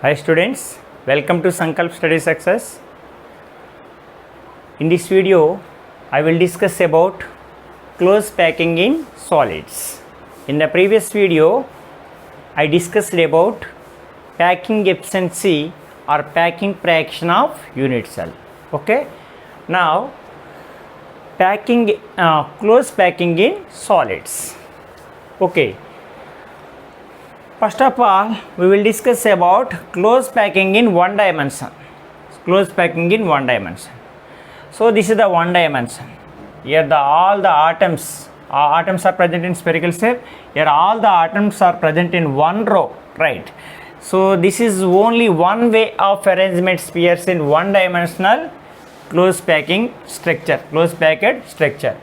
Hi students, welcome to Sankalp Study Success. In this video, I will discuss about close packing in solids. In the previous video, I discussed about packing efficiency or packing fraction of unit cell. Okay. Now, close packing in solids. Okay. First of all, we will discuss about close packing in one dimension. Close packing in one dimension. So this is the one dimension. Here all the atoms are present in spherical shape. Here all the atoms are present in one row, right? So this is only one way of arrangement spheres in one dimensional close packing structure, close packed structure.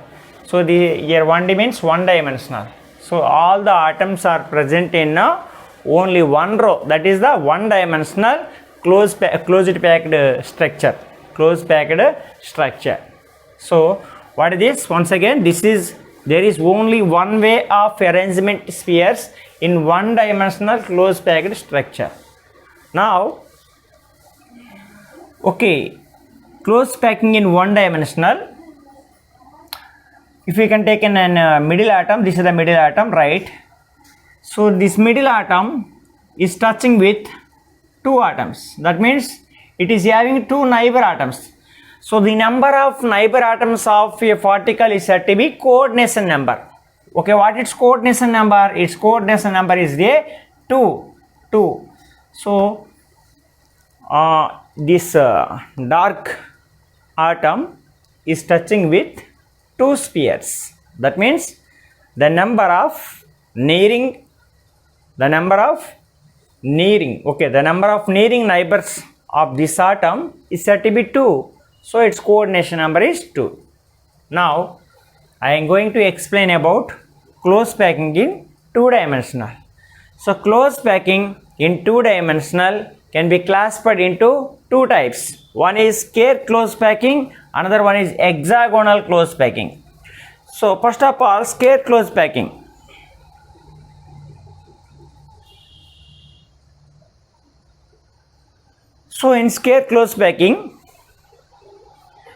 So here 1D means one dimensional. So all the atoms are present in only one row, that is the one dimensional closed packed structure, closed packed structure. So what is this? Once again, there is only one way of arrangement spheres in one dimensional closed packed structure. Now, okay, close packing in one dimensional. If we can take an middle atom, this is the middle atom, right? So this middle atom is touching with two atoms. That means it is having two neighbor atoms. So the number of neighbor atoms of a particle is said to be coordination number. Okay, what is coordination number? Its coordination number is a 2. So this dark atom is touching with two spheres. That means the number of nearing neighbors of this atom is said to be 2. So its coordination number is 2. Now I am going to explain about close packing in two-dimensional. So close packing in two-dimensional can be classified into two types. One is square close packing, another one is hexagonal close packing. So first of all, square close packing. So in square close packing,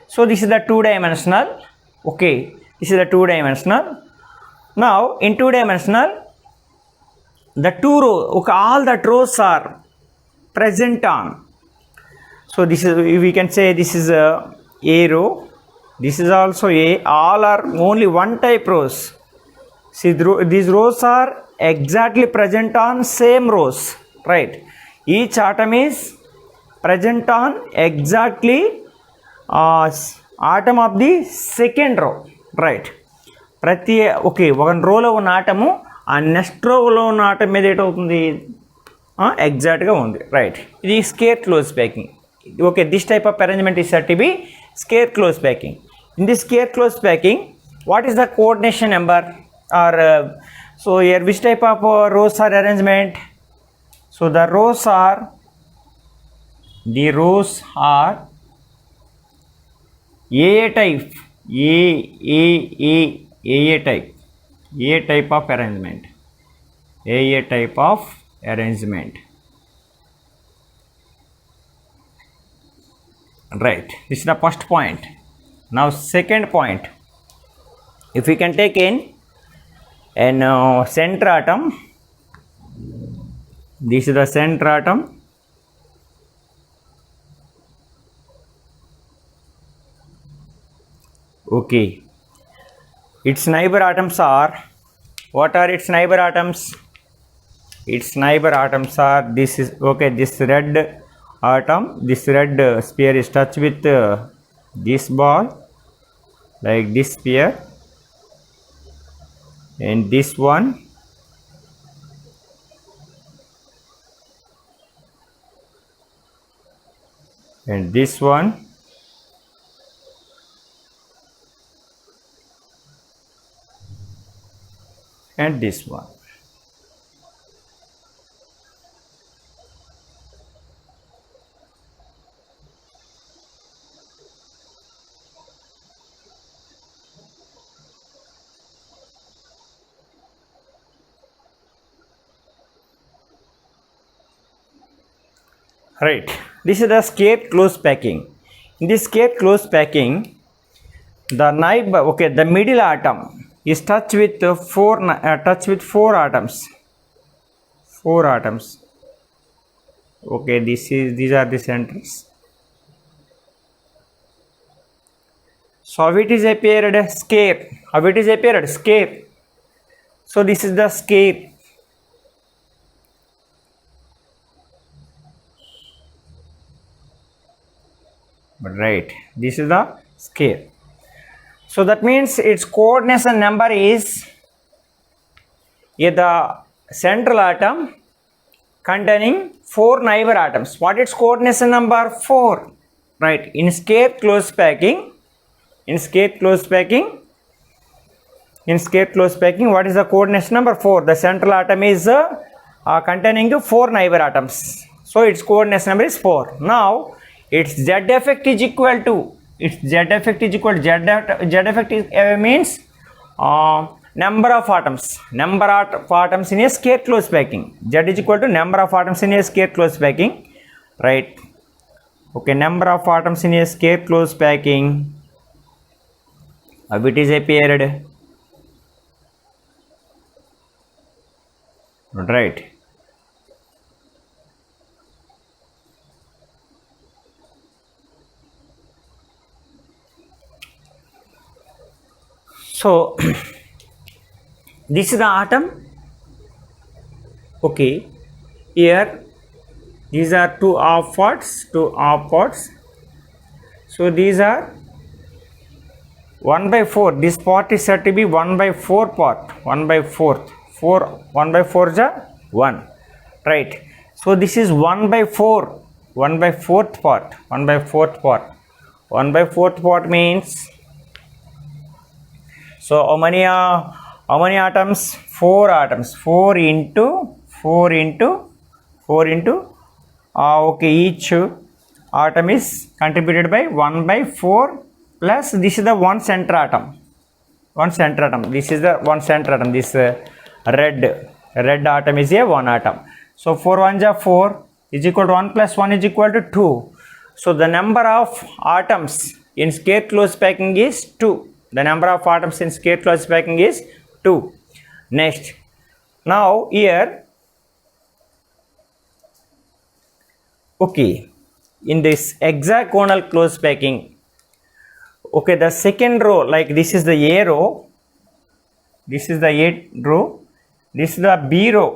so this is the two-dimensional. Okay, this is the two-dimensional. Now in two-dimensional, the two rows, okay, all the rows are present on. So this is, we can say this is a row. This is also A. All are only one type rows. See, these rows are exactly present on same rows, right? Each atom is present on exactly atom of the second row, right? Okay, one row lo ఉన్న atom ఆ next రోలో ఉన్న atom మీద ఏటవుతుంది ఎగ్జాక్ట్గా ఉంది, right? ఇది square close packing. Okay, this type of arrangement is said to be square close packing. In this square close packing, what is the coordination number? Or so here which type of rows are arrangement? So the rows are AA type, A type of arrangement, AA type of arrangement, right? This is the first point. Now second point, if we can take in an center atom, this is the center atom. Okay, its neighbor atoms are, what are its neighbor atoms? Its neighbor atoms are, this is, okay, this red atom, this red sphere is touched with this ball, like this sphere, and this one, and this one, and this one. right? This is the scared close packing. In this scared close packing, the neighbor, okay, the middle atom is touched with four atoms. Four atoms. Okay, these are the centers. So how it is appeared? Scare. How it is appeared? Scare. So this is the scare. Right. This is the scare. So that means its coordination number is the central atom containing four neighbor atoms. What is coordination number? 4. Right. In scare close packing, what is the coordination number? 4. The central atom is containing four neighbor atoms. So its coordination number is 4. Now its z effect is equal to means number of atoms in a scare close packing. Z is equal to number of atoms in a scare close packing, right? Okay, number of atoms in a scare close packing. How it is appeared? Right. So this is the atom. Okay, here these are two half parts. So these are 1/4. This part is said to be 1/4 part. 1/4. 1/4 is 1. Right. So this is 1/4. 1/4 part. 1/4 part means, so how many atoms? 4 atoms. 4 into okay, each atom is contributed by 1/4 plus this is the one center atom. This is the one center atom. This red atom is a one atom. So 4 1s are 4 is equal to 1 plus 1 is equal to 2. So the number of atoms in scare close packing is 2. The number of atoms in scare close packing is 2. Next, now here, okay, in this hexagonal close packing, okay, the second row, like this is the A row, this is the A row, this is the B row.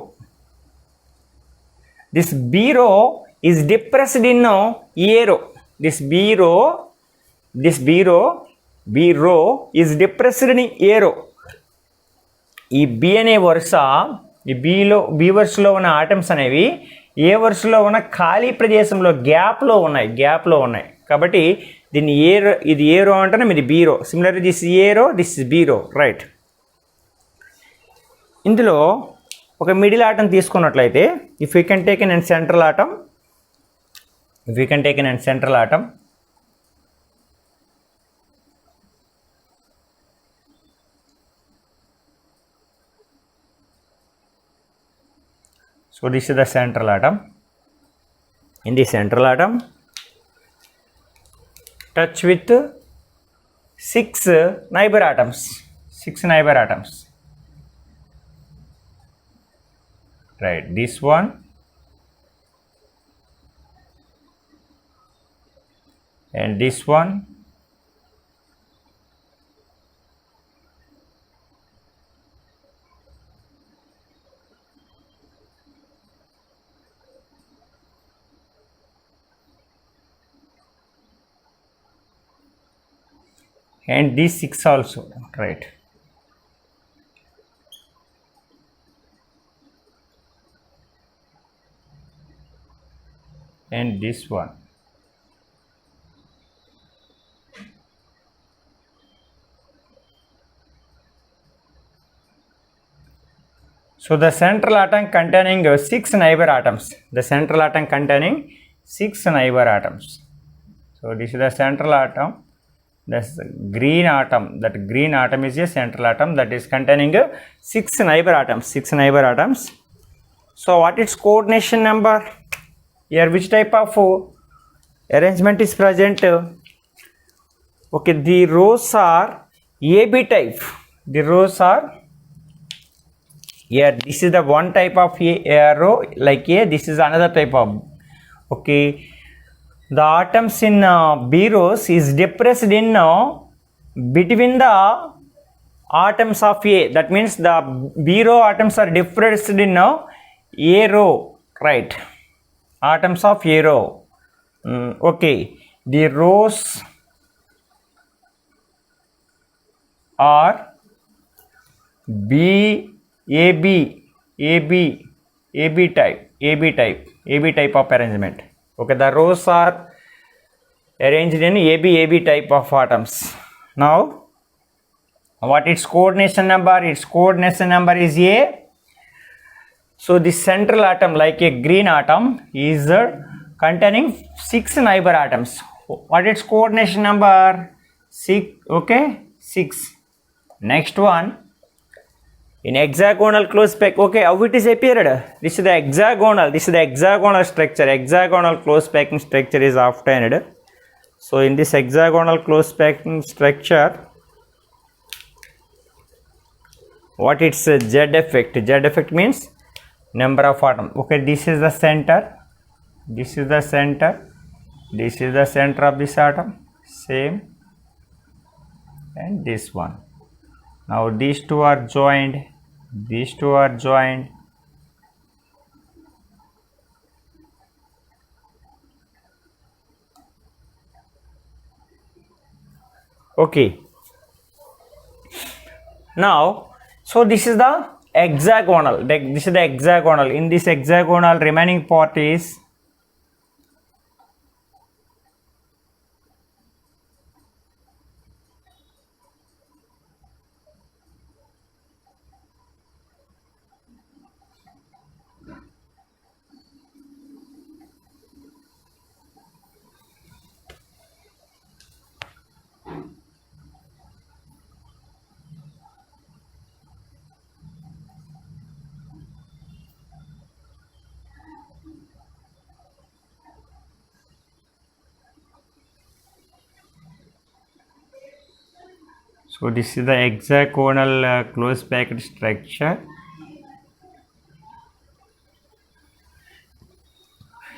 This B row is depressed in A row. This B row is depressed in A row. ఈ B అనే వరుస, ఈ B వరుసలో ఉన్న atoms అనేవి ఏ వరుసలో ఉన్న ఖాళీ ప్రదేశంలో గ్యాప్లో ఉన్నాయి. కాబట్టి దీన్ని ఇది ఏ రో అంటేనే ఇది బి రో. Similarly this A row, this is B row, right. ఇందులో ఒక మిడిల్ ఆటం తీసుకున్నట్లయితే, if you can take an central atom, so this is the central atom. In the central atom, touch with 6 neighbor atoms. Right, this one, and this one, and these 6 also, right. And this one. So the central atom containing 6 neighbor atoms. So this is the central atom. That's the green atom. That green atom is a central atom that is containing 6 neighbor atoms. So what is coordination number? Here which type of arrangement is present? Okay, the rows are AB type. The rows are here. This is the one type of a row like A. This is another type of. Okay, the atoms in B rows is depressed in between the atoms of A. That means the B row atoms are depressed in A row, right? Atoms of A row. Okay, the rows are B, AB, AB, AB type of arrangement. Okay, the rows are arranged in AB type of atoms. Now, what its coordination number? Its coordination number is A. So the central atom, like a green atom, is containing 6 neighbor atoms. What its coordination number? 6. Okay, 6. Next one, in hexagonal close pack. Okay, how it is appeared? This is the hexagonal. This is the hexagonal structure. Hexagonal close packing structure is obtained. So in this hexagonal close packing structure, what it's Z effect? Z effect means number of atoms. Okay, this is the center. This is the center. This is the center of this atom. Same. And this one. Now these two are joined. These two are joined. Okay. Now, so this is the hexagonal. This is the hexagonal. In this hexagonal, remaining part is so this is the hexagonal close packed structure.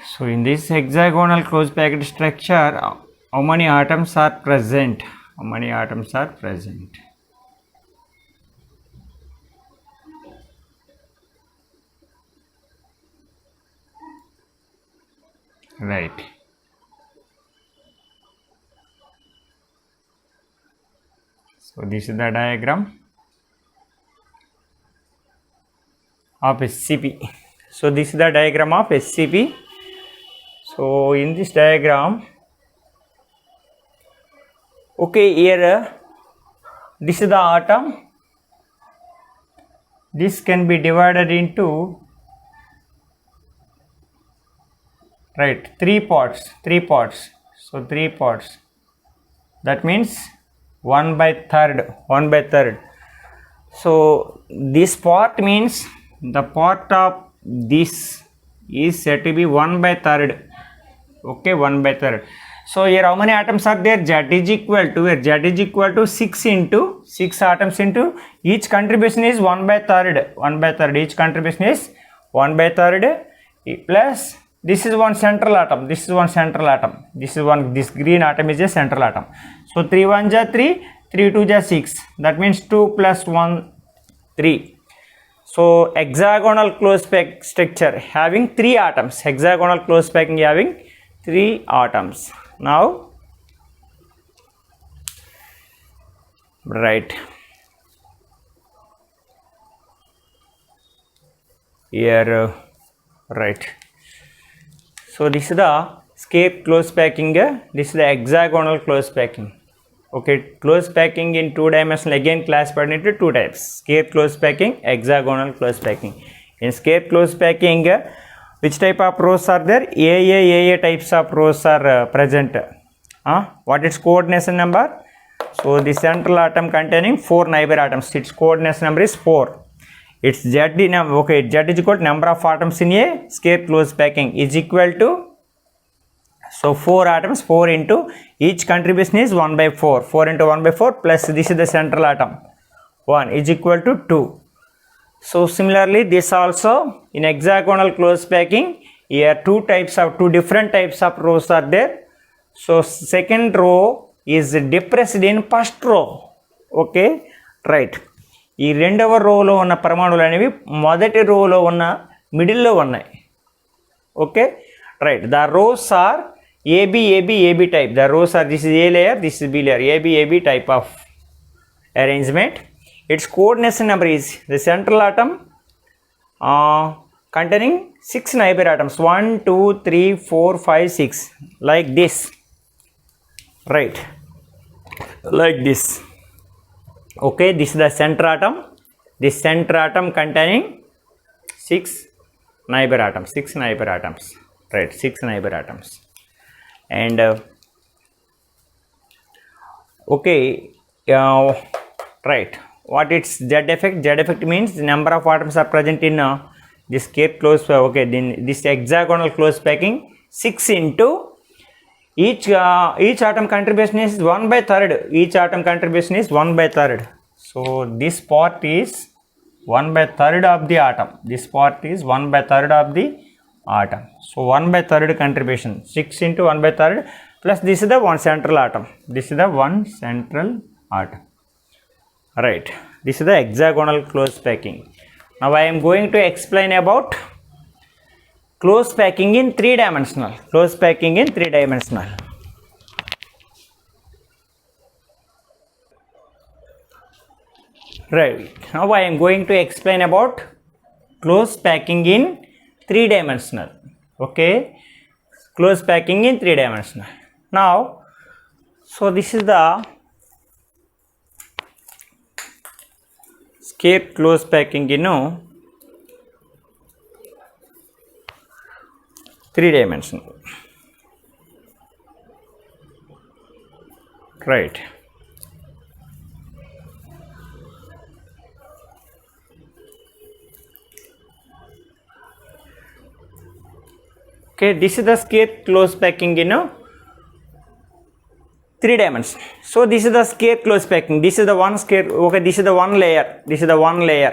So in this hexagonal close packed structure, how many atoms are present? How many atoms are present? Right. So this is the diagram of SCP. So this is the diagram of SCP. So in this diagram, okay, here this is the atom. This can be divided into, right, 3 parts. So 3 parts. That means 1/3. So this part means the part of this is said to be 1/3. Okay, 1/3. So here how many atoms are there? Z is equal to, where Z is equal to 6 into 6 atoms into each contribution is 1/3. 1/3. Each contribution is 1/3 plus this is one central atom. This is one central atom. This green atom is a central atom. So 3 1 is 3, 3 2 is 6. That means 2 plus 1 3. So hexagonal close pack structure having 3 atoms. Hexagonal close packing having 3 atoms. Now, right here, right. So this is the scape close packing. This is the hexagonal close packing. Okay, close packing in 2 dimensional again classified into 2 types: scape close packing, hexagonal close packing. In scape close packing, which type of rows are there? AA types of rows are present. What is coordination number? So the central atom containing 4 neighbor atoms. Its coordination number is 4. its z okay, z is equal to number of atoms in a square closed packing is equal to, so 4 atoms, 4 into each contribution is 1 by 4, 4 into 1 by 4 plus this is the central atom 1 is equal to 2. So similarly this also in hexagonal closed packing, here two different types of rows are there. So second row is depressed in first row. Okay, right. ఈ రెండవ రోలో ఉన్న పరమాణువులు అనేవి మొదటి రోలో ఉన్న మిడిల్లో ఉన్నాయి. Okay, right. The rows are AB AB AB type. The rows are, this is A layer, this is B layer, AB AB type of arrangement. Its coordination number is the central atom containing 6 neighbor atoms, 1 2 3 4 5 6, like this, right, like this. Okay, this is the center atom. This center atom containing 6 neighbor atoms, 6 neighbor atoms, right, 6 neighbor atoms. And okay, right, what its z effect? Z effect means the number of atoms are present in this square closed, okay, then this hexagonal closed packing, 6 into each atom contribution is 1 by 3rd. Each atom contribution is 1 by 3rd. So this part is 1 by 3rd of the atom. This part is 1 by 3rd of the atom. So 1 by 3rd contribution, 6 into 1 by 3rd plus this is the one central atom. This is the one central atom. Right, this is the hexagonal closed packing. Now I am going to explain about closed packing in 3-dimensional. Closed packing in 3-dimensional. Right, now I am going to explain about closed packing in 3-dimensional. Okay, closed packing in 3-dimensional. Now, so this is the square closed packing in 3-dimensional. Right. Okay, this is the square closed packing in 3-dimension. So this is the square closed packing. This is the one square. Okay, this is the one layer. This is the one layer.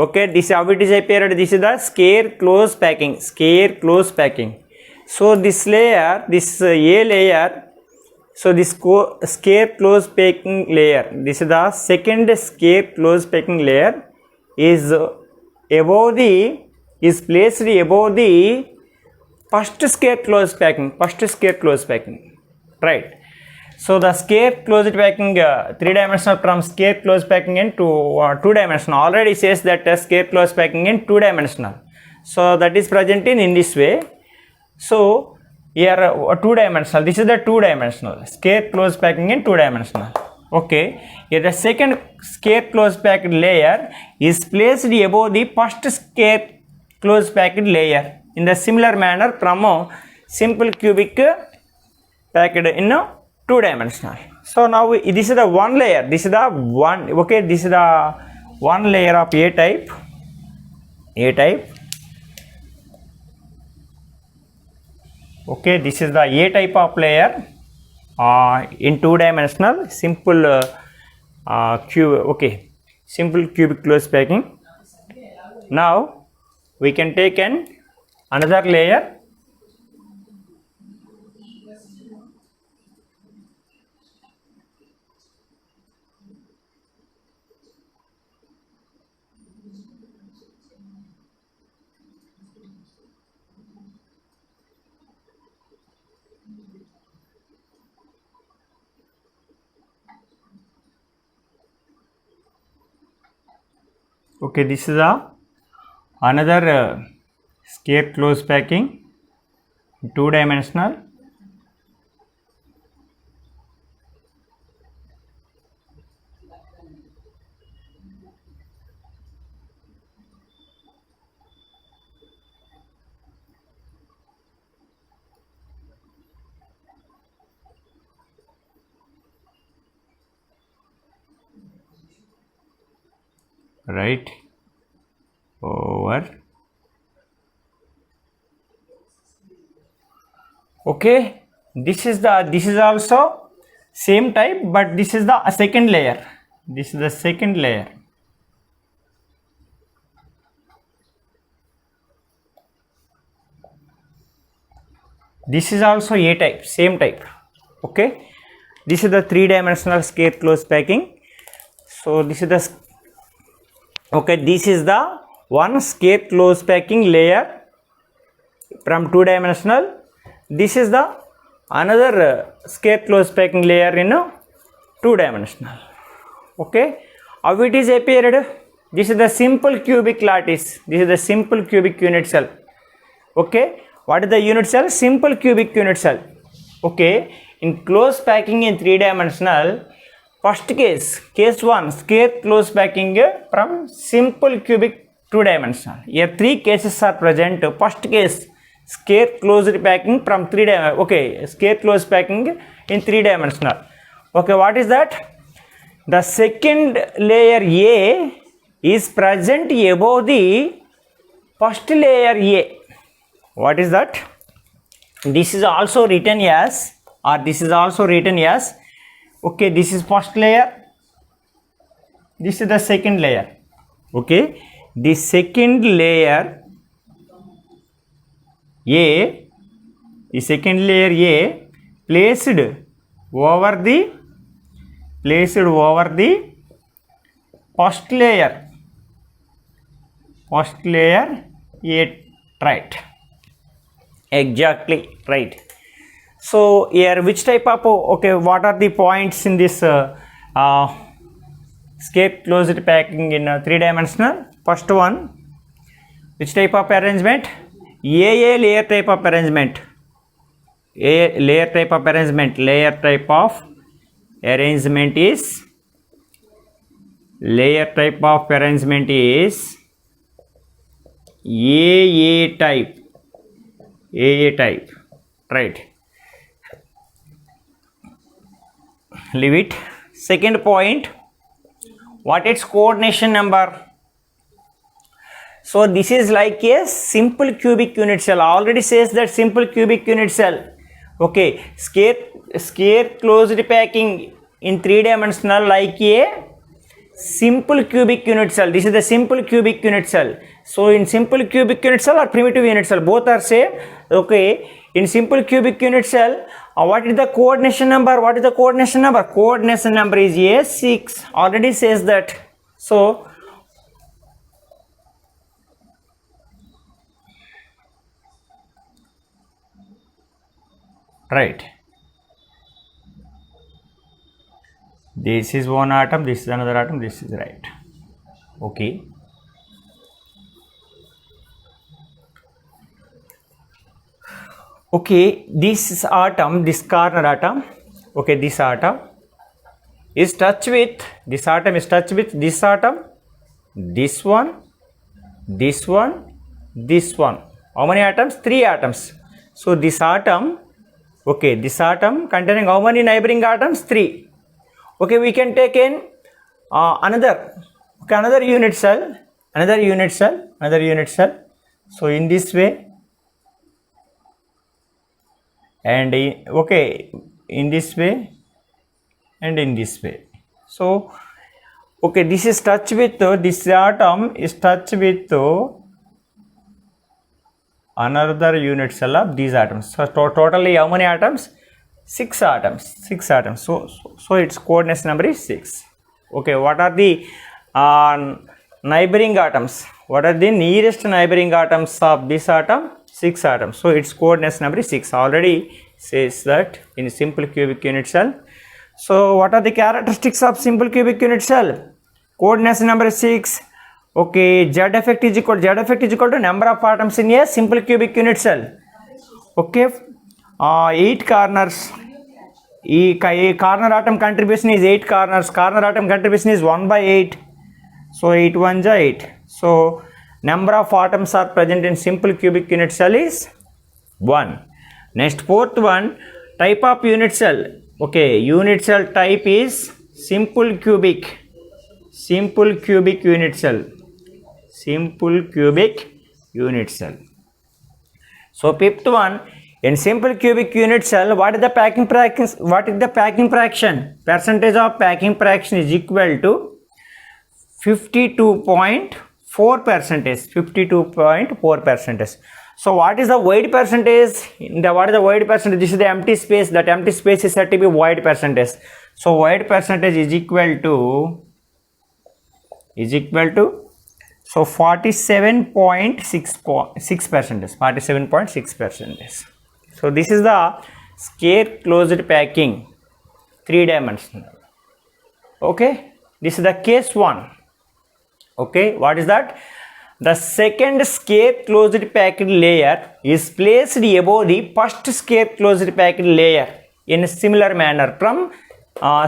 Okay, this is how it is appeared. This is the square closed packing. Square closed packing. So this layer, this A layer. So this square closed packing layer. This is the second square closed packing layer. Is above the, is placed above the first square closed packing. First square closed packing. Right. So the square closed packing 3-dimensional from square closed packing into 2-dimensional already says that square closed packing in 2-dimensional. So that is present in this way. So here 2-dimensional. This is the 2-dimensional square closed packing in 2-dimensional. Okay, here the second square closed packed layer is placed above the first square closed packed layer in the similar manner from simple cubic packed in 2-dimensional. So now this is the one layer. This is the one. Okay, this is the one layer of A type. A type. Okay, this is the A type of layer in 2-dimensional simple cube. Okay, simple cubic closed packing. Now we can take another layer. Okay, this is another square closed packing, 2-dimensional. Right. Okay, this is also same type, but this is the second layer. This is the second layer. This is also A type, same type. Okay, this is the three-dimensional scale close packing. So this is the this is the one scale close packing layer from two-dimensional. This is the another scale close packing layer in two-dimensional. Okay, how it is appeared? This is the simple cubic lattice. This is the simple cubic unit cell. Okay, what is the unit cell? Simple cubic unit cell. Okay, in close packing in three-dimensional, first case 1, scale close packing from simple cubic two-dimensional. Here three cases are present. First case, scale closed packing from three-dimensional. Okay, scale closed packing in three-dimensional. Okay, what is that? The second layer A is present above the first layer A. What is that? This is also written as, or this is also written as, okay, this is first layer, this is the second layer. Okay, the second layer A, the second layer A placed over the first layer A, right? Exactly right. So here which type of, okay, what are the points in this scale closed packing in three-dimensional? First one, which type of arrangement? A layer type of arrangement. Layer type of arrangement is AA type, right? Leave it. Second point, what its coordination number? So this is like a simple cubic unit cell. Already says that simple cubic unit cell. Okay, scale closed packing in three-dimensional like a simple cubic unit cell. This is the simple cubic unit cell. So in simple cubic unit cell or primitive unit cell, both are same. Okay, in simple cubic unit cell, what is the coordination number? Coordination number is A6. Already says that. So right, this is one atom, this is another atom, this is right. Okay, okay, this atom, this corner atom, okay, this atom is touch with this atom, this atom, this one, this one. How many atoms? 3 atoms. So this atom, okay, this atom containing how many neighboring atoms? 3. Okay, we can take in another unit cell. So in this way, and okay, in this way and in this way. So okay, this is touch with this atom is touch with another unit cell of these atoms. So totally how many atoms? 6 atoms. So its coordinate number is 6. Okay, what are the neighboring atoms? What are the nearest neighboring atoms of this atom? 6 atoms. So its coordinate number is 6. Already says that in simple cubic unit cell. So what are the characteristics of simple cubic unit cell? Coordinate number is 6. Okay, Z effect is equal to number of atoms in a simple cubic unit cell. Okay, 8 corners. Corner atom contribution is 8 corners. Corner atom contribution is 1 by 8. So 8 1 is 8. So number of atoms are present in simple cubic unit cell is 1. Next, fourth one, type of unit cell. Okay, unit cell type is simple cubic unit cell. So fifth one, In simple cubic unit cell, what is the packing fraction? Percentage of packing fraction is equal to 52.4 percentage. 52.4 percentage. So what is the void percentage? What is the void percentage? This is the empty space. That empty space is said to be void percentage. So void percentage is equal to so 47.6 percentage. 47.6 percentage. So this is the square closed packing, 3-dimensional. Okay, this is the case 1. Okay, what is that? The second square closed packed layer is placed above the first square closed packed layer in a similar manner from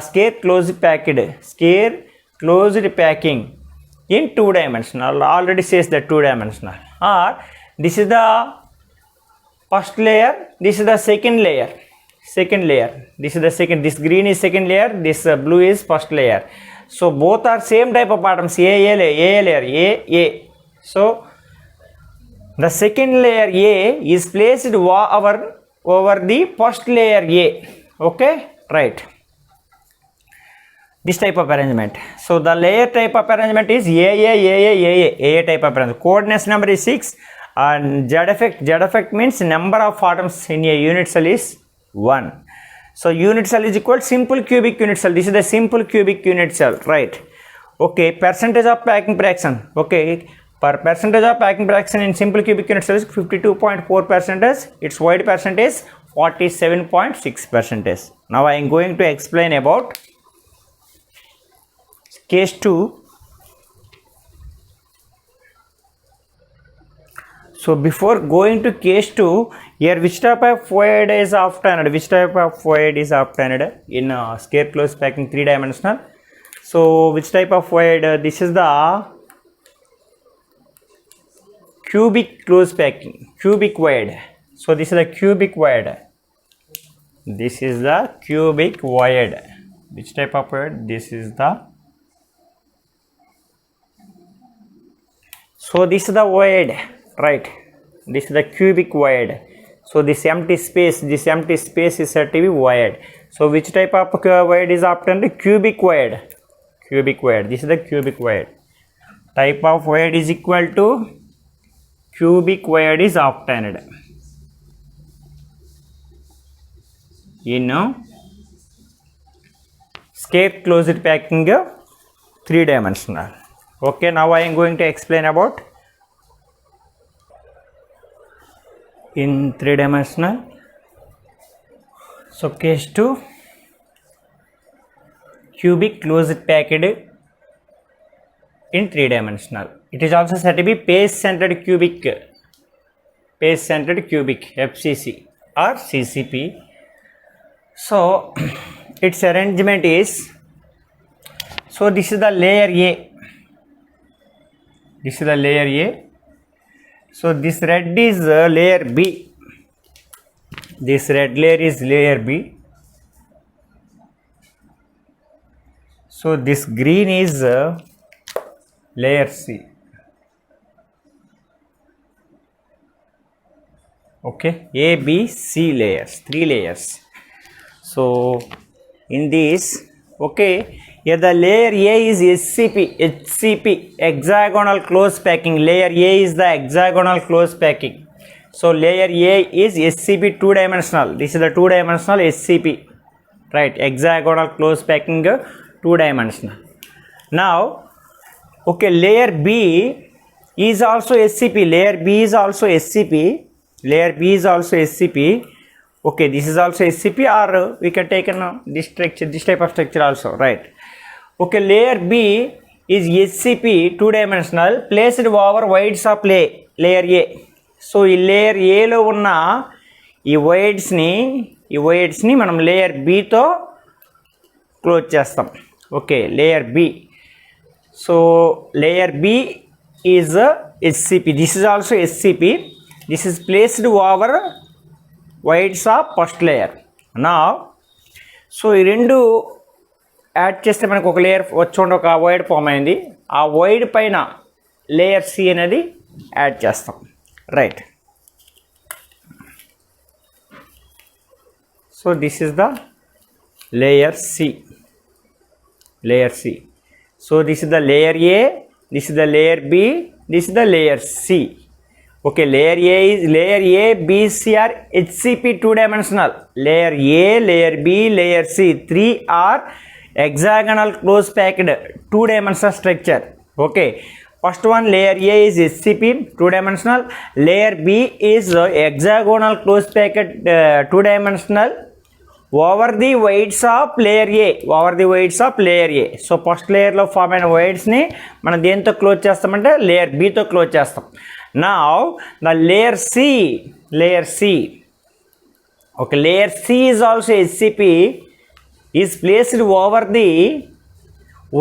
square closed packing in 2-dimensional. Already says that 2-dimensional. Or this is the first layer, this is the second layer. This is the second, this green is second layer, this blue is first layer. So both are same type of atoms, A layer. So the second layer A is placed over the first layer A. Okay, right. This type of arrangement. So the layer type of arrangement is AA type of arrangement. Coordinates number is 6 and Z effect means number of atoms in a unit cell is 1. So unit cell is equal to simple cubic unit cell. This is the simple cubic unit cell, right? Okay, percentage of packing fraction. Okay, per percentage of packing fraction in simple cubic unit cell is 52.4 percentage. Its void percentage 47.6 percentage. Now I am going to explain about case 2. So before going to case 2, here which type of void is obtained? In square closed packing 3-dimensional? So which type of void? This is the cubic closed packing, cubic void. So this is the cubic void. This is the cubic void. Which type of void? This is the. So this is the void, right? This is the cubic void. So this empty space is said to be void. So which type of void is obtained? Cubic void. This is the cubic void. Type of void is equal to cubic void is obtained in square closed packing 3-dimensional. Okay, now I am going to explain about in 3-dimensional. So case 2, cubic closed packed in 3-dimensional. It is also said to be face-centered cubic, FCC or CCP. So its arrangement is, so this is the layer A. So this red is layer B. This red layer is layer B. So this green is layer C. Okay, A, B, C layers, 3 layers. So in this, okay, here the layer A is HCP, hexagonal close packing. Layer A is the hexagonal close packing. So layer A is HCP 2-dimensional. This is the 2-dimensional HCP, right? Hexagonal close packing 2-dimensional. Now, okay, layer B is also HCP. Layer B is also HCP. Okay, this is also SCP, or we can take this structure, this type of structure also, right? Okay, layer B is SCP 2-dimensional placed over voids of layer A. So ఈ layer A లో ఉన్న ఈ voids ని మనం layer B తో close చేస్తాం. Okay, layer B. So layer B is SCP. This is also SCP. This is placed over voids of first layer. Now, so ఈ రెండు యాడ్ చేస్తే మనకు ఒక లేయర్ వచ్చి ఒక void ఫామ్ అయింది. ఆ void పైన లేయర్ C అనేది యాడ్ చేస్తాం, right? So this is the layer C. Layer C. So this is the layer A, this is the layer B, this is the layer C. Okay, layer A, B, C are HCP two-dimensional. Layer A, layer B, layer C, three are hexagonal close packed two-dimensional structure. Okay, first one layer A is HCP two-dimensional. Layer B is hexagonal close packed two-dimensional over the weights of layer A. Over the weights of layer A. So first layer లో form అయిన weights ని మనం దేంతో close చేస్తామంటే layer B తో close చేస్తాం. Now the layer C, okay, layer C is also HCP is placed over the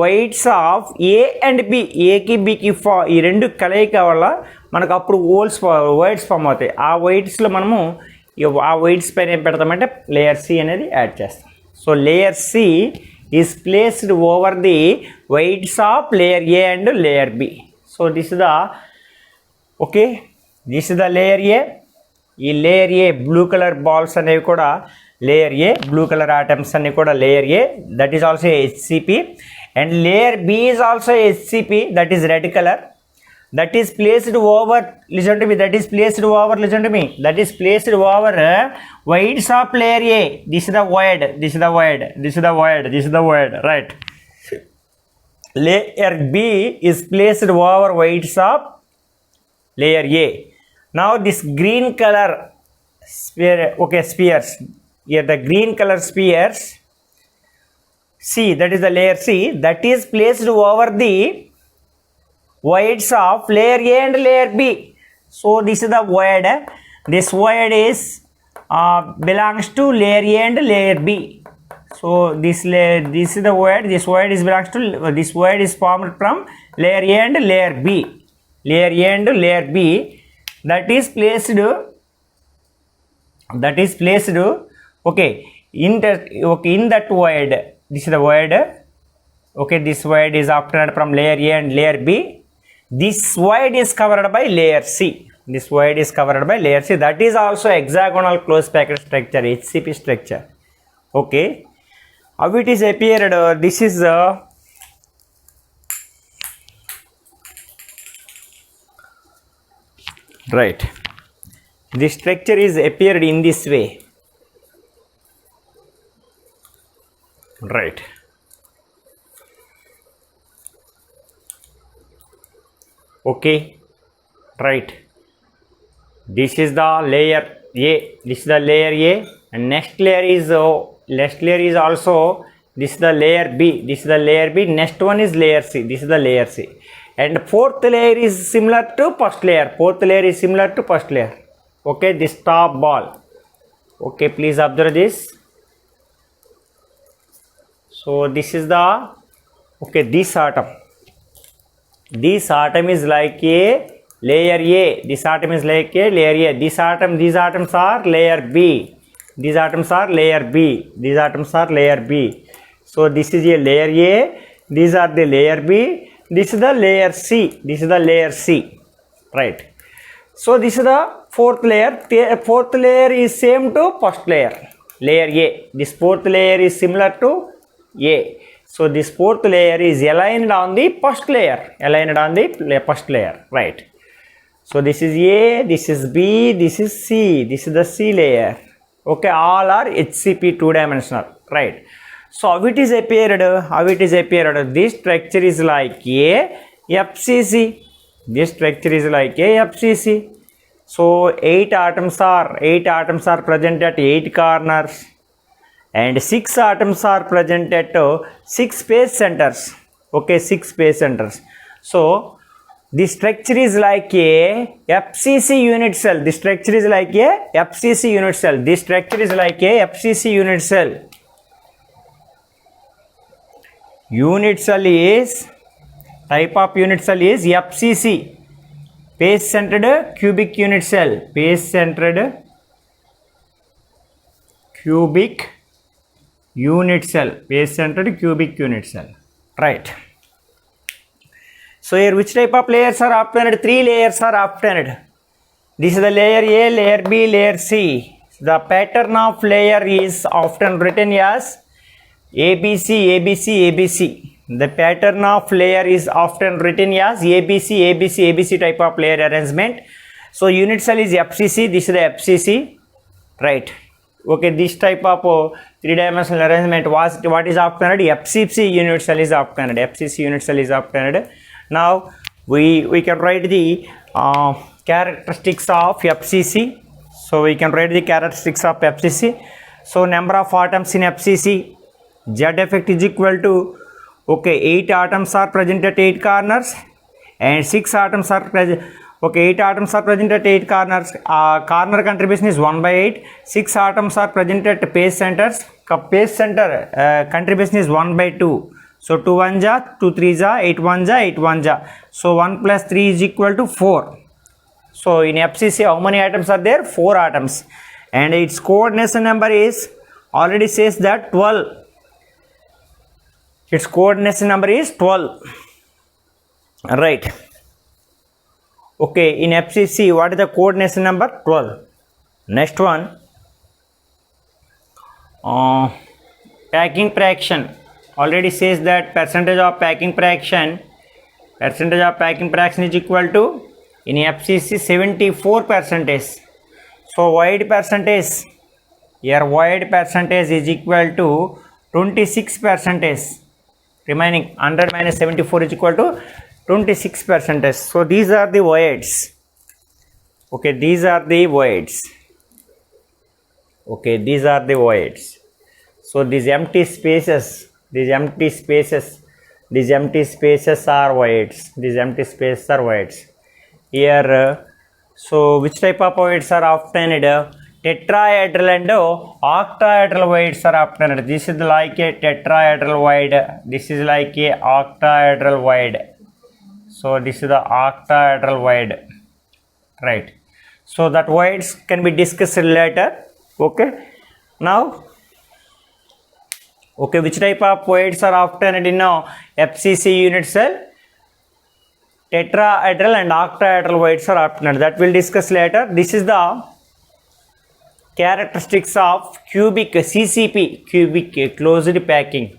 weights of A and B. A కి B కి ఈ రెండు కలయిక వల్ల మనకు అప్పుడు weights ఫామ్ అవుతాయి. ఆ weights లో మనము ఆ weights పైన ఏం పెడతామంటే layer C అనేది యాడ్ చేస్తాం. So layer C is placed over the weights of layer A and layer B. So this is the okay, this is the layer A. ఈ layer A blue colour balls అనేవి కూడా layer A, blue colour atoms అన్ని కూడా layer A, that is also HCP. And layer B is also HCP, that is red colour, that is placed over, listen to me, that is placed over, listen to me, that is placed over weights of layer A. This is the void, this is the void, this is the void, this is the void, right? Layer B is placed over weights of layer A. Now this green color sphere, okay, spheres, here the green color spheres C, that is the layer C, that is placed over the voids of layer A and layer B. So this is the void. This void is belongs to layer A and layer B. So this is the void. This void is belongs to, this void is formed from layer A and layer B. Layer A and layer B. That is placed. Okay, in that void. This is the void. Okay, this void is obtained from layer A and layer B. This void is covered by layer C. This void is covered by layer C. That is also hexagonal close packed structure, HCP structure. Okay. How it is appeared? This is right. This structure is appeared in this way. Right. Okay, right, this is the layer A, this is the layer A, and next layer is also, this is the layer B, this is the layer B, next one is layer C, this is the layer C, and fourth layer is similar to first layer, fourth layer is similar to first layer. Okay, this top ball, okay, please observe this. So this is the, okay, this atom, this atom is like a layer A, this atom is like a layer A, these atoms are layer B, these atoms are layer B, these atoms are layer B. So this is a layer A, these are the layer B, this is the layer C, this is the layer C, right? So this is the fourth layer. Fourth layer is same to first layer, layer A. This fourth layer is similar to A. So this fourth layer is aligned on the first layer, right? So this is A, this is B, this is C, this is the C layer. Okay, all are HCP two-dimensional, right? So how it is appeared? This structure is like a FCC. This structure is like a FCC. So 8 atoms are present at 8 corners. And 6 atoms are present at 6 space centers. Okay, 6 space centers. So this structure is like a FCC unit cell. This structure is like a FCC unit cell. This structure is like a FCC unit cell. Unit cell is, type of unit cell is FCC, face centered cubic unit cell. Face centered cubic unit cell, base centered cubic unit cell, right? So here which type of layers are obtained? 3 layers are obtained. This is the layer A, layer B, layer C. The pattern of layer is often written as ABC, ABC, ABC. The pattern of layer is often written as ABC, ABC, ABC type of layer arrangement. So unit cell is FCC. This is the FCC, right? Okay, this type of three-dimensional arrangement was what is obtained? FCC unit cell is obtained. FCC unit cell is obtained. Now we can write the characteristics of FCC. So we can write the characteristics of FCC. So number of atoms in FCC, Z effect is equal to, okay, 8 atoms are present at 8 corners and 6 atoms are present. Okay, 8 atoms are present at 8 corners. Corner contribution is 1 by 8. 6 atoms are present at page centers. Page center contribution is 1 by 2. So 2 1 ja, 2 3 ja, 8 1 ja, 8 1 ja. So 1 plus 3 is equal to 4. So in FCC, how many atoms are there? 4 atoms. And its coordination number is, already says that 12. Its coordination number is 12. Right. Okay, in FCC, what is the coordination number? 12. Next one. Packing fraction. Already says that percentage of packing fraction is equal to, in FCC, 74 percentage. So void percentage, here void percentage is equal to 26 percentage. Remaining 100 minus 74 is equal to 26 percentage. So these are the voids. Okay, these are the voids. Okay, these are the voids. So these empty spaces are voids. These empty spaces are voids. Here, so which type of voids are obtained? Tetrahedral and octahedral voids are obtained. This is like a tetrahedral void. This is like a octahedral void. So this is the octahedral void, right? So that voids can be discussed later. Okay. Now, okay, which type of voids are obtained in FCC unit cell? Tetrahedral and octahedral voids are obtained. That we'll discuss later. This is the characteristics of cubic CCP, cubic closed packing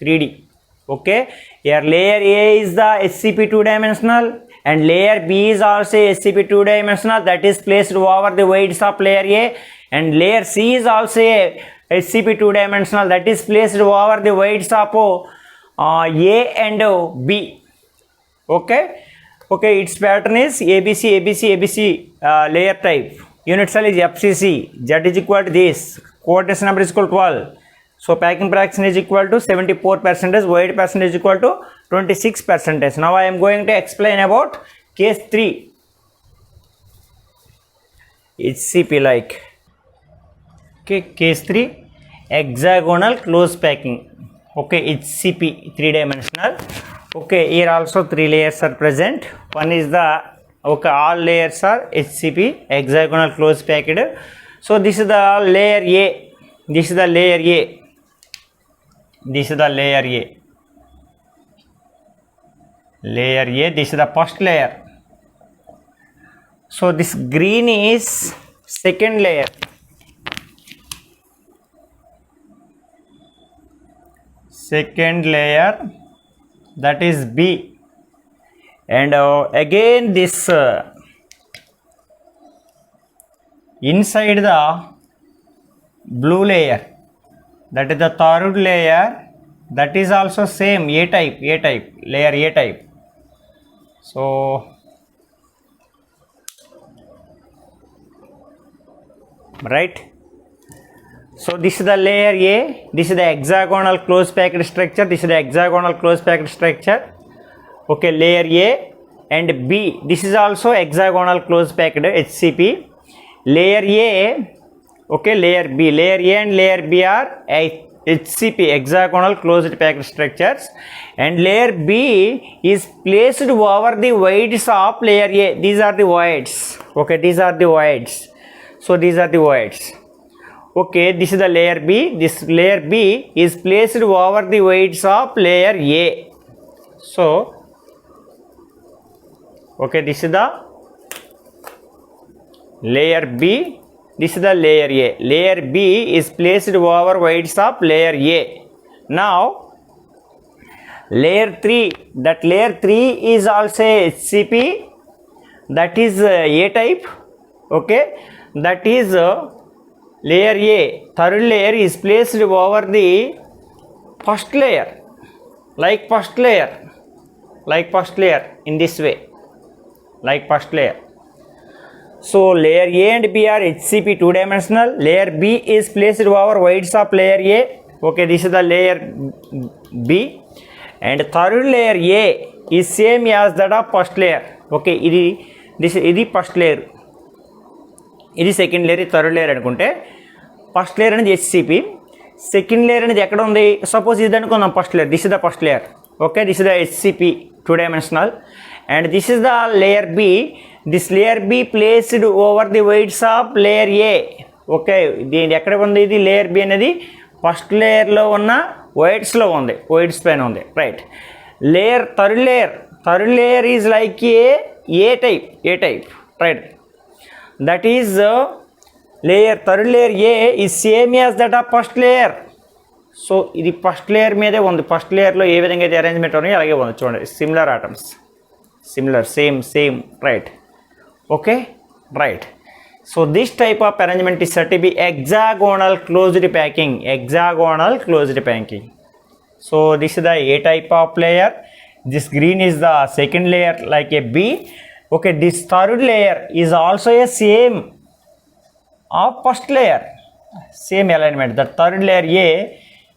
3D. Okay, here layer A is the SCP 2-dimensional and layer B is also SCP 2-dimensional, that is placed over the voids of layer A, and layer C is also a SCP 2-dimensional, that is placed over the voids of A and B. Okay, okay, its pattern is ABC, ABC, ABC layer type. Unit cell is FCC. Z is equal to this. Coordination number is equal to 12. So packing fraction is equal to 74 percentage. Void percentage is equal to 26 percentage. Now I am going to explain about case 3. HCP like. Okay, case 3, hexagonal close packing. Okay, HCP 3-dimensional. Okay, here also 3 layers are present. One is the, okay, all layers are HCP, hexagonal close packed. So this is the layer A. This is the layer A. This is the layer A. Layer A. This is the first layer. So this green is second layer. Second layer, that is B. And again this inside the blue layer, that is the third layer, that is also same A type, layer A type. So right, so this is the layer A, this is the hexagonal close packed structure, this is the hexagonal close packed structure. Okay, layer A and B, this is also hexagonal close packed HCP. Layer A, okay, layer B, layer A and layer B are HCP, hexagonal closed packed structures, and layer B is placed over the voids of layer A. These are the voids. Okay, these are the voids. So these are the voids. Okay, this is the layer B. This layer B is placed over the voids of layer A. So okay, this is the layer B, this is the layer A. Layer B is placed over weights of layer A. Now layer 3, that layer 3 is also HCP, that is A type. Okay, that is layer A. Third layer is placed over the first layer, like first layer, in this way, like first layer. So layer A and B are HCP, two dimensional. Layer B is placed over weights of layer A. Okay, this is the layer B, and third layer A is same as that of first layer. Okay, ఇది first layer, ఇది second layer, ఇది third layer అనుకుంటే first layer అనేది HCP, second layer అనేది ఎక్కడ ఉంది? Suppose ఇది అనుకుందాం first layer, this is the first layer. Okay, this is the HCP, two dimensional, and this is the layer B. This layer B placed over the weights of layer A. Okay, దీని ఎక్కడ ఉంది? ఇది layer B అనేది first లేయర్లో ఉన్న weightsలో ఉంది, weights పైన ఉంది, right. Layer third layer is like A type, right. That is layer third layer A is same as that of first layer. So ఇది ఫస్ట్ లేయర్ మీదే ఉంది. ఫస్ట్ లేయర్లో ఏ విధంగా అయితే అరేంజ్మెంట్ ఉన్నాయో అలాగే ఉంది. చూడండి, similar atoms, similar, same, right. Okay, right. So this type of arrangement is said to be hexagonal closed packing. So this is the A type of layer, this green is the second layer like a B. Okay, this third layer is also a same of first layer, same alignment. The third layer A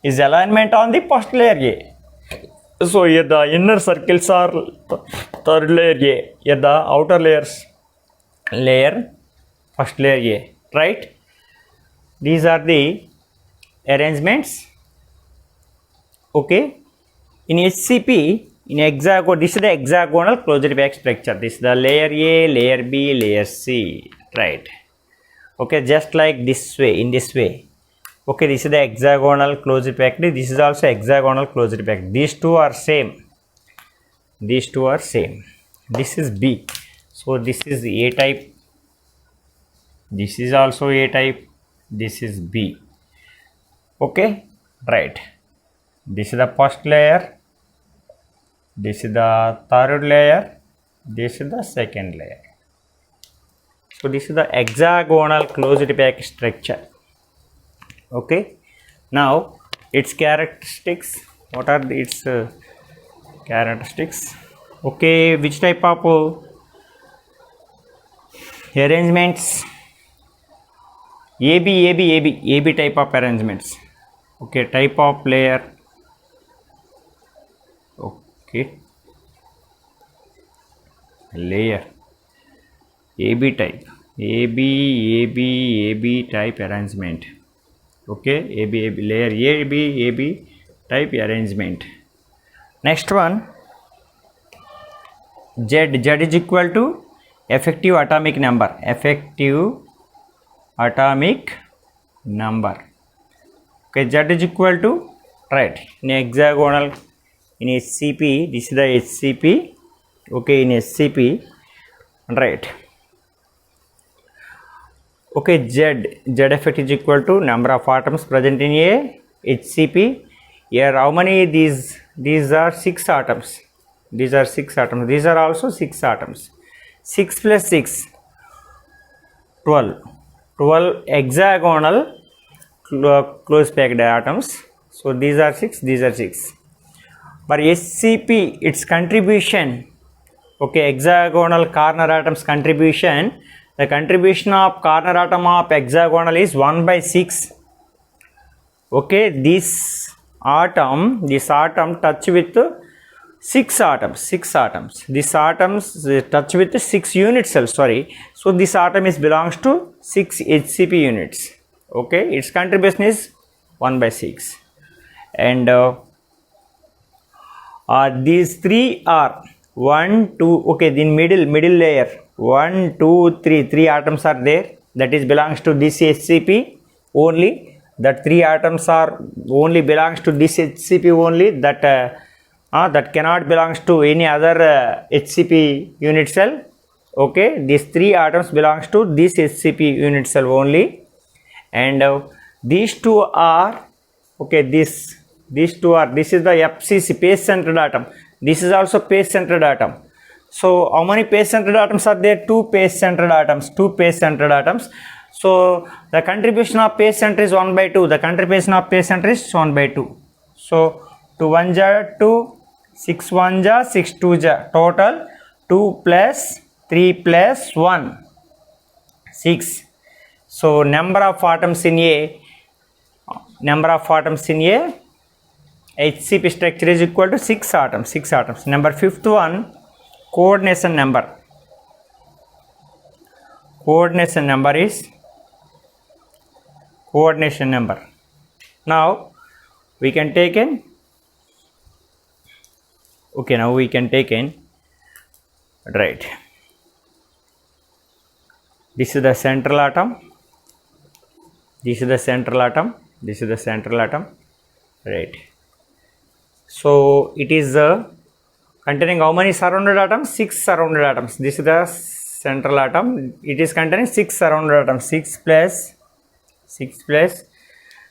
is alignment on the first layer A. So here the inner circles are third layer A, here the outer layer first layer A, right. These are the arrangements. Okay, in HCP, in hexagon, this is the hexagonal closed pack structure. This is the layer A, layer B, layer C, right. Okay, just like this way, in this way. Okay, this is the hexagonal closed packed, this is also hexagonal closed packed. These two are same, this is B. So this is A type, this is also A type, this is B. Okay, right. This is the first layer, this is the third layer, this is the second layer. So this is the hexagonal closed pack structure. Okay, now its characteristics, what are its characteristics? Okay, which type of arrangements? AB type of arrangements. Okay, type of layer. Okay, layer AB type, AB type arrangement. Okay, layer AB type arrangement. Next one, Z is equal to effective atomic number. Okay, Z is equal to, right, in hexagonal, in HCP, this is the HCP. Okay, in HCP, right. Okay, Z effect is equal to number of atoms present in a HCP. Here how many? These are 6 atoms. These are 6 atoms. These are also 6 atoms. 6 plus 6, 12. 12 hexagonal close packed atoms. So these are 6, these are 6. For HCP, its contribution, okay, hexagonal corner atoms contribution, the contribution of corner atom of hexagonal is 1/6. Okay, this atom touch with 6 atoms. This atoms touch with 6 unit cells, sorry. So this atom belongs to 6 HCP units. Okay, its contribution is 1/6. And these 3 are 1, 2, okay, in middle layer, 1, 2, 3 atoms are there, that is belongs to this HCP only. That 3 atoms are only belongs to this HCP only, that cannot belongs to any other HCP unit cell. Okay, these 3 atoms belongs to this HCP unit cell only, and these 2 are, okay, these 2 are, this is the FCC, page centered atom. This is also page centered atom. So how many page centered atoms are there? 2 page centered atoms. 2 page centered atoms. So the contribution of page center is 1 by 2. The contribution of page center is 1 by 2. So 2 1 ja 2, 6 1 ja 6 2 ja, total 2 plus 3 plus 1, 6. So number of atoms in a HCP structure is equal to 6 atoms. 6 atoms. Number 5th one, coordination number. Coordination number is coordination number. Now we can take in, okay, now we can take in, right, this is the central atom, this is the central atom, this is the central atom, right. So it is containing how many surrounded atoms? 6 surrounded atoms. This is the central atom, it is containing 6 surrounded atoms. 6 plus 6 plus,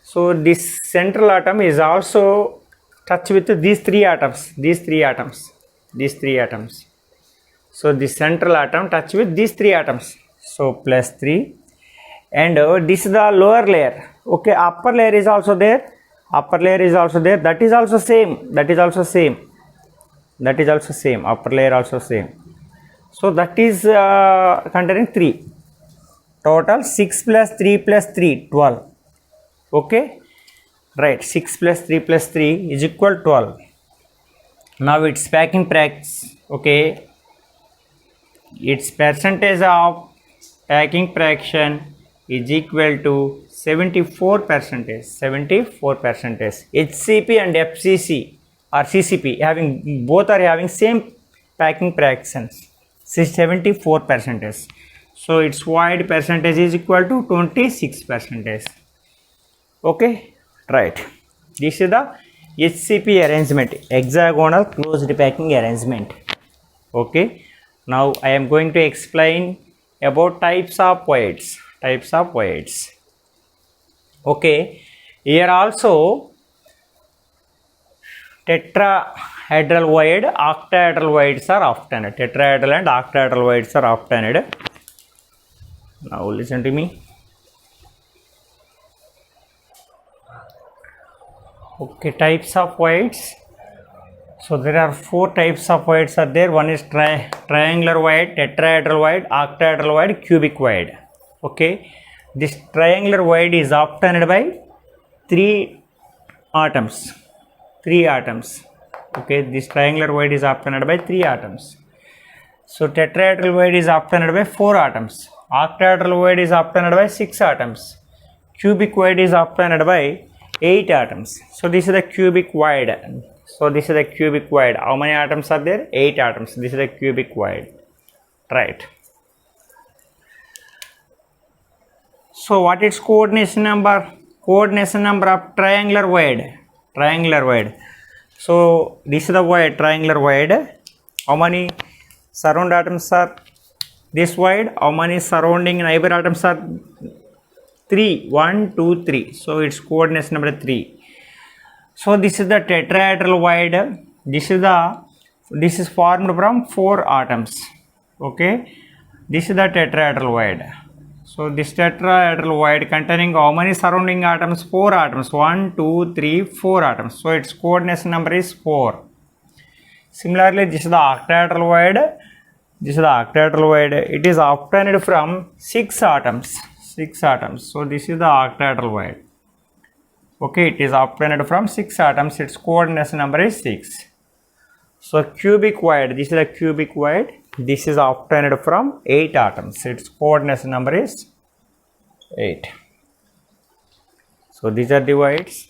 so this central atom is also touched with these 3 atoms, these 3 atoms, these 3 atoms. So this central atom touched with these 3 atoms, so plus 3. And this is the lower layer, okay, upper layer is also there, upper layer is also there, that is also same, that is also same, that is also same, upper layer also same. So that is containing 3, total 6 plus 3 plus 3, 12, okay, right. 6 plus 3 plus 3 is equal to 12. Now its packing fraction, okay, its percentage of packing fraction is equal to 74 percentage. 74 percentage. HCP and FCC or CCP having, both are having same packing fractions, 74 percentage. So its void percentage is equal to 26 percentage. Okay, right. This is the HCP arrangement, hexagonal closed packing arrangement. Okay, now I am going to explain about types of voids. Types of voids. Okay, here also tetrahedral void, octahedral voids are obtained. Tetrahedral and octahedral voids are obtained. Now listen to me. Okay, types of voids. So there are 4 types of voids are there. One is triangular void, tetrahedral void, octahedral void, cubic void. Okay, this triangular void is obtained by 3 atoms. 3 atoms. Okay, this triangular void is obtained by 3 atoms. So tetrahedral void is obtained by 4 atoms. Octahedral void is obtained by 6 atoms. Cubic void is obtained by 8 atoms. So this is the cubic void. So this is the cubic void. How many atoms are there? 8 atoms. This is the cubic void. Right. So what is coordination number? Coordination number of triangular void. Triangular void. So this is the void, triangular void. How many surround atoms are this void? How many surrounding neighbor atoms are? 3. 1, 2, 3. So its coordination number 3. So this is the tetrahedral void. This is formed from 4 atoms. Okay, this is the tetrahedral void. So this tetrahedral void containing how many surrounding atoms? 4 atoms. 1, 2, 3, 4 atoms. So its coordination number is 4. Similarly, this is the octahedral void. This is the octahedral void. It is obtained from 6 atoms. 6 atoms. So this is the octahedral void. Okay, it is obtained from 6 atoms. Its coordination number is 6. So cubic void. This is the cubic void. This is obtained from 8 atoms. Its coordination number is 8. So these are the voids.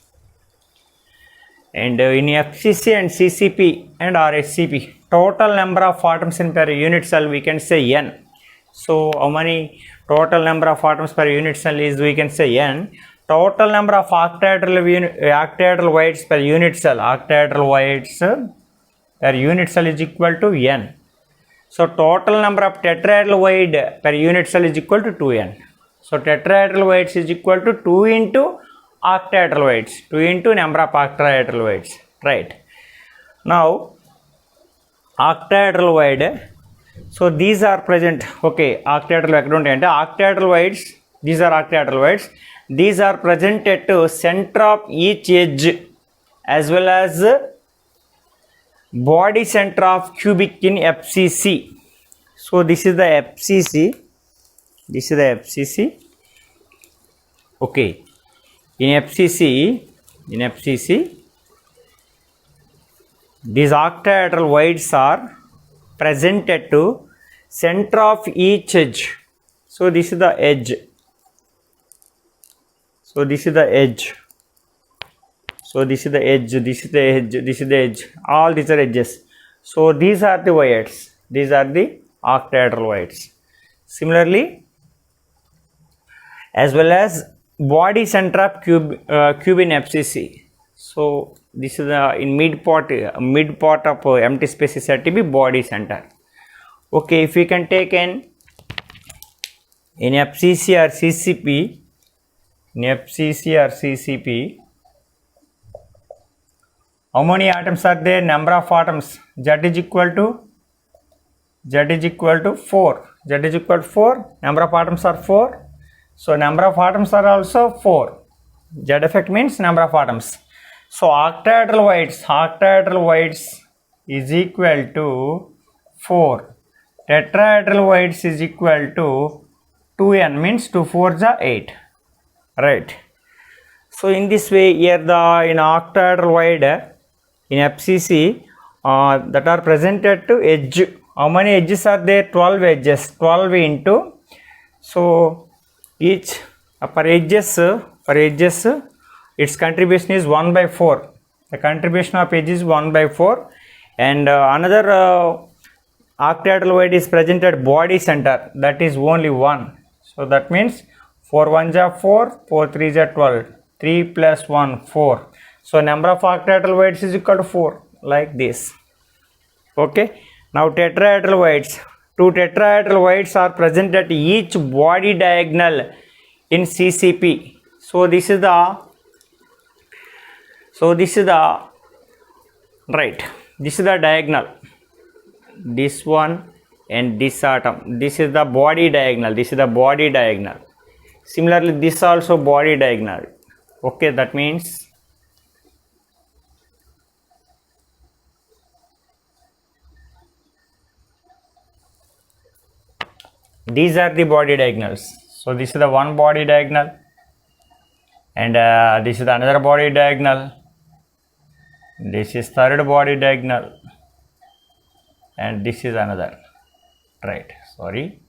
And in FCC and CCP and RHCP, total number of atoms in per unit cell we can say n. So how many total number of atoms per unit cell is, we can say n. Total number of octahedral voids per unit cell, octahedral voids per unit cell is equal to n. So total number of tetrahedral per unit cell is equal to 2n. So tetrahedral is equal to 2 into octahedral 2 into number of octahedral right? Now octahedral so these are present, okay, octahedral octahedral these are octahedral these are present at center of each edge as well as body center of cubic in FCC. So this is the FCC, okay. In FCC these octahedral are present at center of each edge. So this is the edge, so this is the edge, so this is the edge, this is the edge, this is the edge, all these are edges. So these are the wires, these are the octahedral Similarly, as well as body center of cube in FCC. So this is the in mid part of empty space is said to be body center. Okay, if we can take in FCC or CCP, how many atoms are there? Number of atoms, Z is equal to 4. Number of atoms are 4. So number of atoms are also 4. Z effect means number of atoms. So octahedral is equal to 4. Tetrahedral is equal to 2n, means 2 4s are 8, right? So in this way, here in octahedral in FCC that are presented to edge. How many edges are there? 12 edges. 12 into, so each per edges its contribution is 1 by 4. The contribution of edge is 1 by 4, and another octahedral is present at body center, that is only 1. So that means 4 1s are 4, 4 3s are 12, 3 plus 1 4. So number of octahedral is equal to 4, like this. Okay, now tetrahedral 2 tetrahedral are present at each body diagonal in CCP. So this is the right, this is the diagonal, this one and this atom, this is the body diagonal, Similarly, this also body diagonal. Okay, that means these are the body diagonals. So this is the one body diagonal, and this is another body diagonal, this is third body diagonal, and this is another, right? Sorry,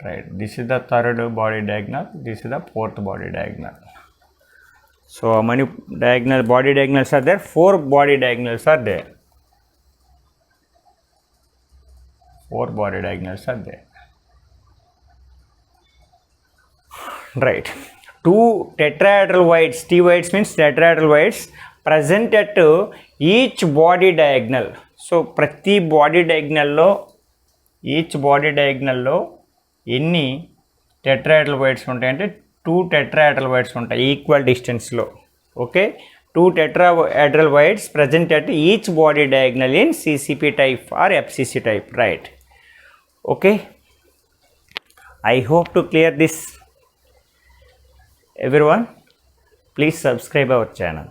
right, this is the third body diagonal, this is the fourth body diagonal. So how many body diagonals are there? 4 body diagonals are there. 4 body diagonals are there. Right. 2 tetrahedral T means tetrahedral present at each body diagonal. So prati body diagonal lo, each body diagonal lo ఎన్ని tetrahedral ఉంటాయంటే 2 tetrahedral ఉంటాయి equal distance లో. Okay, 2 tetrahedral present at each body diagonal in CCP type or FCC type, right? Okay, I hope to clear this everyone. Please subscribe our channel.